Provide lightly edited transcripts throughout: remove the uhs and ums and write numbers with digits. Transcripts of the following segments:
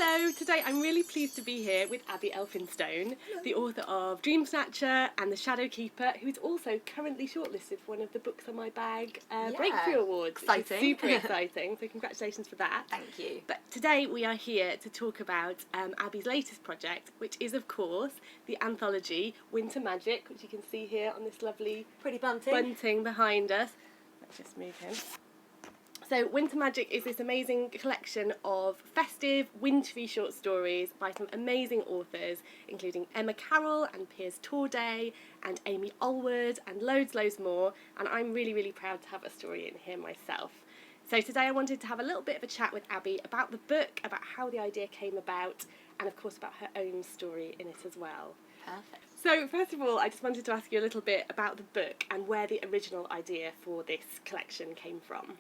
Hello, today I'm really pleased to be here with Abi Elphinstone, the author of Dream Snatcher and The Shadow Keeper, who's also currently shortlisted for one of the Books on My Bag Breakthrough Awards. Exciting. Which is super exciting, so congratulations for that. Thank you. But today we are here to talk about Abi's latest project, which is of course the anthology Winter Magic, which you can see here on this lovely Pretty bunting. bunting behind us. Let's just move him. So Winter Magic is this amazing collection of festive, wintry short stories by some amazing authors, including Emma Carroll and Piers Torday and Amy Allwood and loads more, and I'm really, really proud to have a story in here myself. So today I wanted to have a little bit of a chat with Abi about the book, about how the idea came about, and of course about her own story in it as well. Perfect. So first of all, I just wanted to ask you a little bit about the book and where the original idea for this collection came from.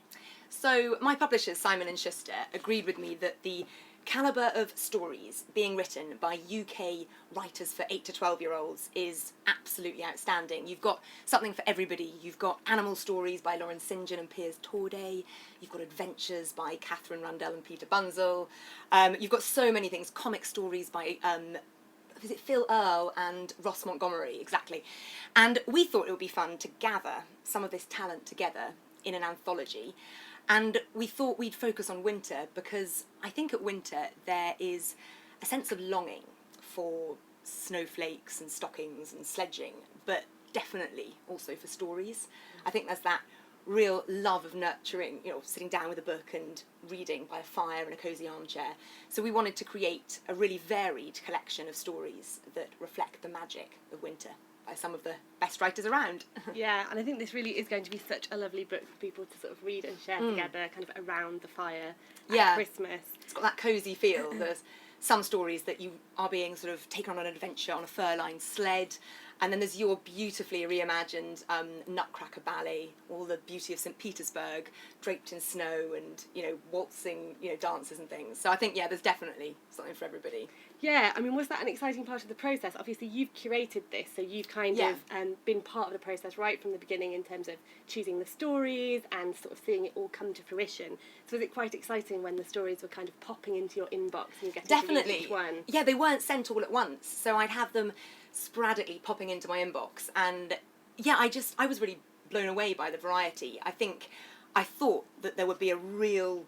So my publishers, Simon and Schuster, agreed with me that the calibre of stories being written by UK writers for 8 to 12-year-olds is absolutely outstanding. You've got something for everybody. You've got animal stories by Lauren St. John and Piers Torday. You've got adventures by Catherine Rundell and Peter Bunzel. You've got so many things. Comic stories by is it Phil Earle and Ross Montgomery, exactly. And we thought it would be fun to gather some of this talent together in an anthology. And we thought we'd focus on winter because I think at winter there is a sense of longing for snowflakes and stockings and sledging, but definitely also for stories. I think there's that real love of nurturing, sitting down with a book and reading by a fire in a cosy armchair. So we wanted to create a really varied collection of stories that reflect the magic of winter by some of the best writers around. Yeah, and I think this really is going to be such a lovely book for people to sort of read and share together, kind of around the fire at Christmas. It's got that cosy feel. There's some stories that you are being sort of taken on an adventure on a fur-lined sled, and then there's your beautifully reimagined Nutcracker ballet, all the beauty of St. Petersburg, draped in snow and, waltzing, dances and things. So I think, there's definitely something for everybody. Yeah, I mean, was that an exciting part of the process? Obviously, you've curated this, so you've kind of been part of the process right from the beginning in terms of choosing the stories and sort of seeing it all come to fruition. So was it quite exciting when the stories were kind of popping into your inbox and you getting to read each one? Yeah, they weren't sent all at once, so I'd have them sporadically popping into my inbox, and I was really blown away by the variety. I thought that there would be a real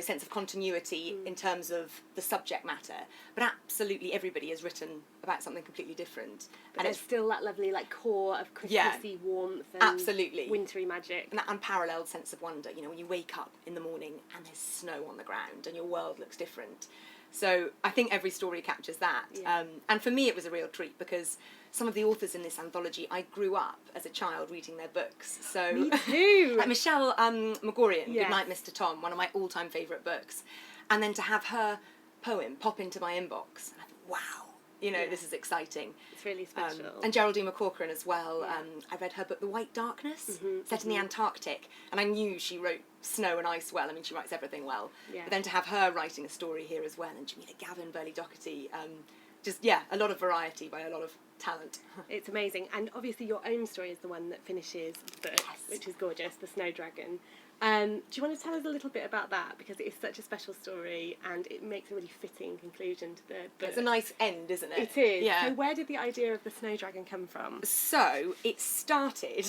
sense of continuity in terms of the subject matter, but absolutely everybody has written about something completely different. But there's still that lovely core of Christmassy warmth and absolutely wintry magic. And that unparalleled sense of wonder, when you wake up in the morning and there's snow on the ground and your world looks different. So I think every story captures that. Yeah. And for me it was a real treat because some of the authors in this anthology, I grew up as a child reading their books. So me too. Like Michelle Magorian, Yes. Goodnight Mr. Tom, one of my all-time favourite books. And then to have her poem pop into my inbox, and I thought, wow, this is exciting. It's really special. And Geraldine McCorcoran as well. Yeah. I read her book, The White Darkness, set in the Antarctic, and I knew she wrote snow and ice well. I mean, she writes everything well. Yeah. But then to have her writing a story here as well, and Jamila Gavin, Burley Doherty, a lot of variety by a lot of talent. It's amazing. And obviously your own story is the one that finishes the book, which is gorgeous, The Snow Dragon. Do you want to tell us a little bit about that? Because it is such a special story and it makes a really fitting conclusion to the book. It's a nice end, isn't it? It is. Yeah. So where did the idea of the Snow Dragon come from? So it started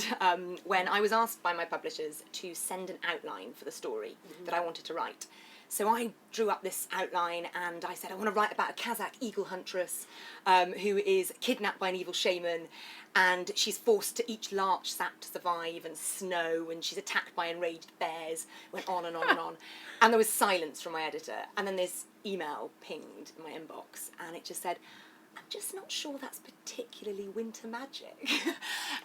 when I was asked by my publishers to send an outline for the story that I wanted to write. So I drew up this outline and I said, I want to write about a Kazakh eagle huntress who is kidnapped by an evil shaman, and she's forced to eat larch sap to survive and snow, and she's attacked by enraged bears. Went on and on and on. And there was silence from my editor. And then this email pinged in my inbox and it just said, I'm just not sure that's particularly winter magic.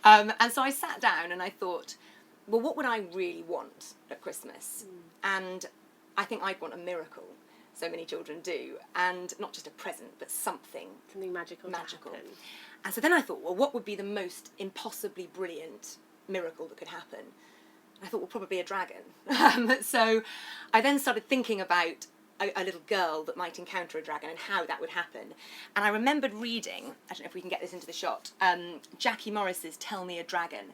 And so I sat down and I thought, well, what would I really want at Christmas? And I think I'd want a miracle. So many children do. And not just a present, but something magical. To happen. And so then I thought, well, what would be the most impossibly brilliant miracle that could happen? And I thought, well, probably a dragon. So I then started thinking about a little girl that might encounter a dragon and how that would happen. And I remembered reading, I don't know if we can get this into the shot, Jackie Morris's Tell Me a Dragon.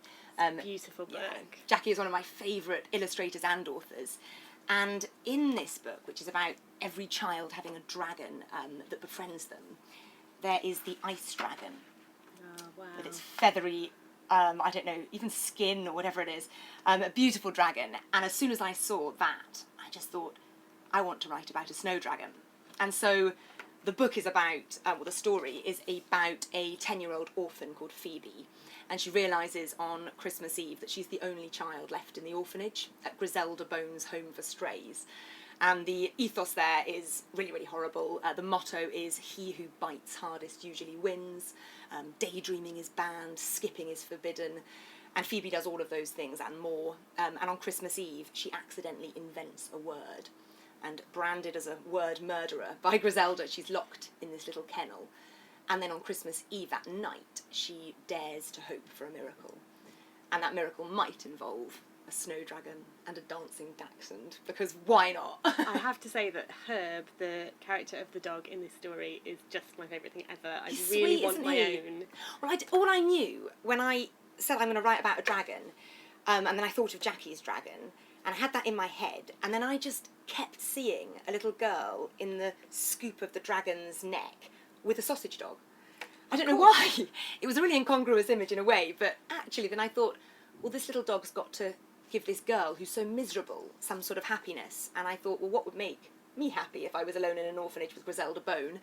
Beautiful book. Yeah. Jackie is one of my favourite illustrators and authors. And in this book, which is about every child having a dragon that befriends them, there is the ice dragon. Oh, wow. With its feathery, I don't know, even skin or whatever it is, a beautiful dragon. And as soon as I saw that, I just thought, I want to write about a snow dragon. And so the book is about, the story is about a 10-year-old orphan called Phoebe. And she realises on Christmas Eve that she's the only child left in the orphanage at Griselda Bones' Home for Strays. And the ethos there is really, really horrible. The motto is, he who bites hardest usually wins. Daydreaming is banned, skipping is forbidden. And Phoebe does all of those things and more. And on Christmas Eve, she accidentally invents a word. And branded as a word murderer by Griselda, she's locked in this little kennel. And then on Christmas Eve at night, she dares to hope for a miracle. And that miracle might involve a snow dragon and a dancing dachshund, because why not? I have to say that Herb, the character of the dog in this story, is just my favourite thing ever. I He's really sweet, want isn't my he? own. Well, all I knew when I said I'm going to write about a dragon, and then I thought of Jackie's dragon, and I had that in my head, and then I just kept seeing a little girl in the scoop of the dragon's neck with a sausage dog. I don't know why. It was a really incongruous image in a way, but actually then I thought, well, this little dog's got to give this girl who's so miserable some sort of happiness. And I thought, well, what would make me happy if I was alone in an orphanage with Griselda Bone?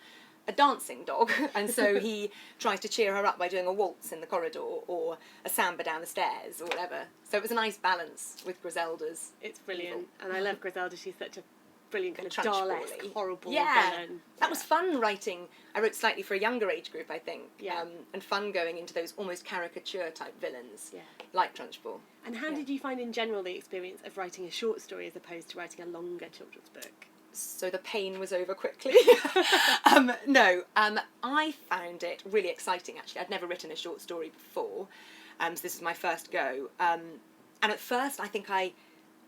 A dancing dog. And so he tries to cheer her up by doing a waltz in the corridor or a samba down the stairs or whatever. So it was a nice balance with Griselda's It's brilliant. evil. And I love Griselda. She's such a brilliant kind of Trench Dalek, Brawley. horrible Yeah, villain. that was fun writing. I wrote slightly for a younger age group, I think. Yeah. And fun going into those almost caricature type villains, Yeah. like Trunchbull. And how did you find in general the experience of writing a short story as opposed to writing a longer children's book? So the pain was over quickly. I found it really exciting, actually. I'd never written a short story before, so this was my first go. And at first, I think I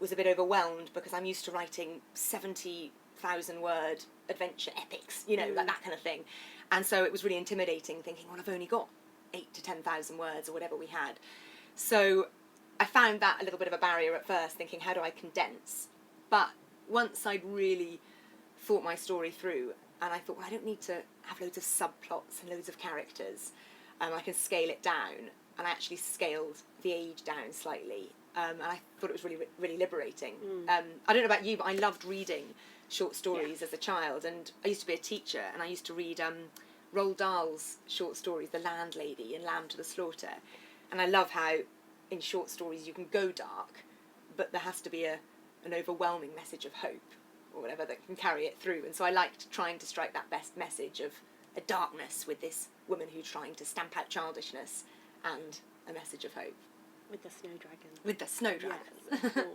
was a bit overwhelmed because I'm used to writing 70,000-word adventure epics, like that kind of thing. And so it was really intimidating, thinking, well, I've only got 8,000 to 10,000 words or whatever we had. So I found that a little bit of a barrier at first, thinking, how do I condense? But once I'd really thought my story through, and I thought, well, I don't need to have loads of subplots and loads of characters. I can scale it down, and I actually scaled the age down slightly. And I thought it was really, really liberating. I don't know about you, but I loved reading short stories as a child, and I used to be a teacher, and I used to read Roald Dahl's short stories, The Landlady and Lamb to the Slaughter. And I love how in short stories you can go dark, but there has to be an overwhelming message of hope or whatever that can carry it through. And so I liked trying to strike that best message of a darkness with this woman who's trying to stamp out childishness and a message of hope. With the snow dragon. With the snow dragon. Yes, of course.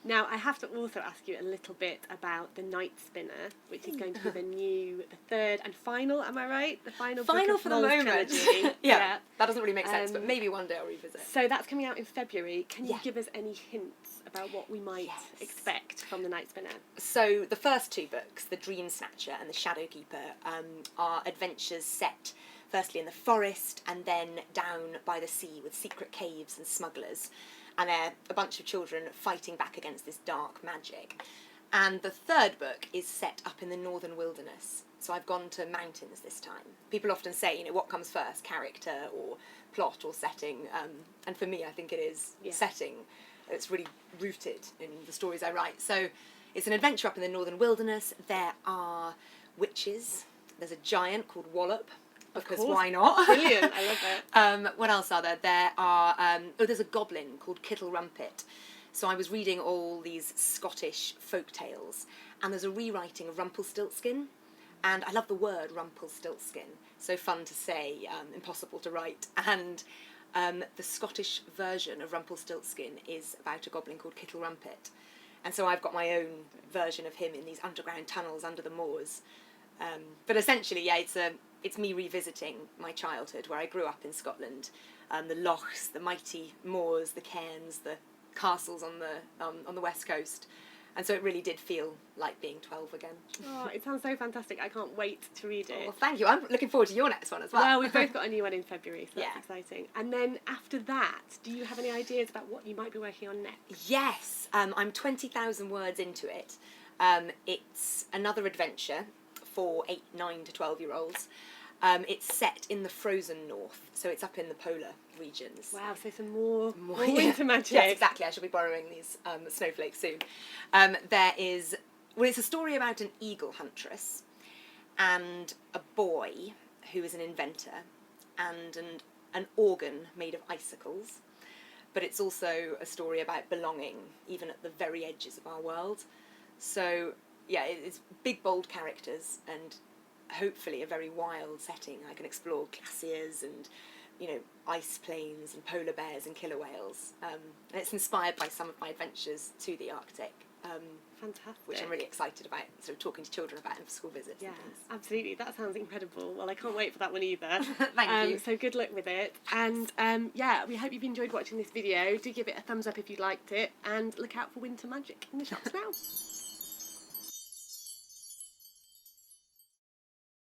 Now, I have to also ask you a little bit about The Night Spinner, which is going to be the third and final, am I right? The final book Final of for the Mole's moment. trilogy. Yeah, that doesn't really make sense, but maybe one day I'll revisit. So that's coming out in February. Can you Yeah. give us any hints about what we might expect from The Night Spinner? So the first two books, The Dream Snatcher and The Shadowkeeper, are adventures set firstly in the forest and then down by the sea with secret caves and smugglers. And they're a bunch of children fighting back against this dark magic. And the third book is set up in the northern wilderness. So I've gone to mountains this time. People often say, what comes first, character or plot or setting? And for me, I think it is setting. It's really rooted in the stories I write. So it's an adventure up in the northern wilderness. There are witches. There's a giant called Wallop. Because why not? Brilliant, I love it. What else are there? There are, there's a goblin called Kittle Rumpet. So I was reading all these Scottish folk tales, and there's a rewriting of Rumpelstiltskin, and I love the word Rumpelstiltskin. So fun to say, impossible to write. And the Scottish version of Rumpelstiltskin is about a goblin called Kittle Rumpet. And so I've got my own version of him in these underground tunnels under the moors. But essentially, it's me revisiting my childhood, where I grew up in Scotland. The lochs, the mighty moors, the cairns, the castles on the west coast. And so it really did feel like being 12 again. Oh, it sounds so fantastic. I can't wait to read it. Well, thank you. I'm looking forward to your next one as well. Well, we've both got a new one in February, so that's exciting. And then after that, do you have any ideas about what you might be working on next? Yes. I'm 20,000 words into it. It's another adventure for 8, 9 to 12-year-olds. It's set in the frozen north, so it's up in the polar regions. Wow, so some more Yeah. winter magic. Yes, exactly. I shall be borrowing these snowflakes soon. It's a story about an eagle huntress and a boy who is an inventor and an organ made of icicles. But it's also a story about belonging, even at the very edges of our world. So, yeah, it's big, bold characters and hopefully a very wild setting. I can explore glaciers and, ice plains and polar bears and killer whales. And it's inspired by some of my adventures to the Arctic. Fantastic. Which I'm really excited about, sort of talking to children about in school visits. Yeah, and things. absolutely. That sounds incredible. Well, I can't wait for that one either. Thank you. So good luck with it. And we hope you've enjoyed watching this video. Do give it a thumbs up if you liked it, and look out for winter magic in the shops now.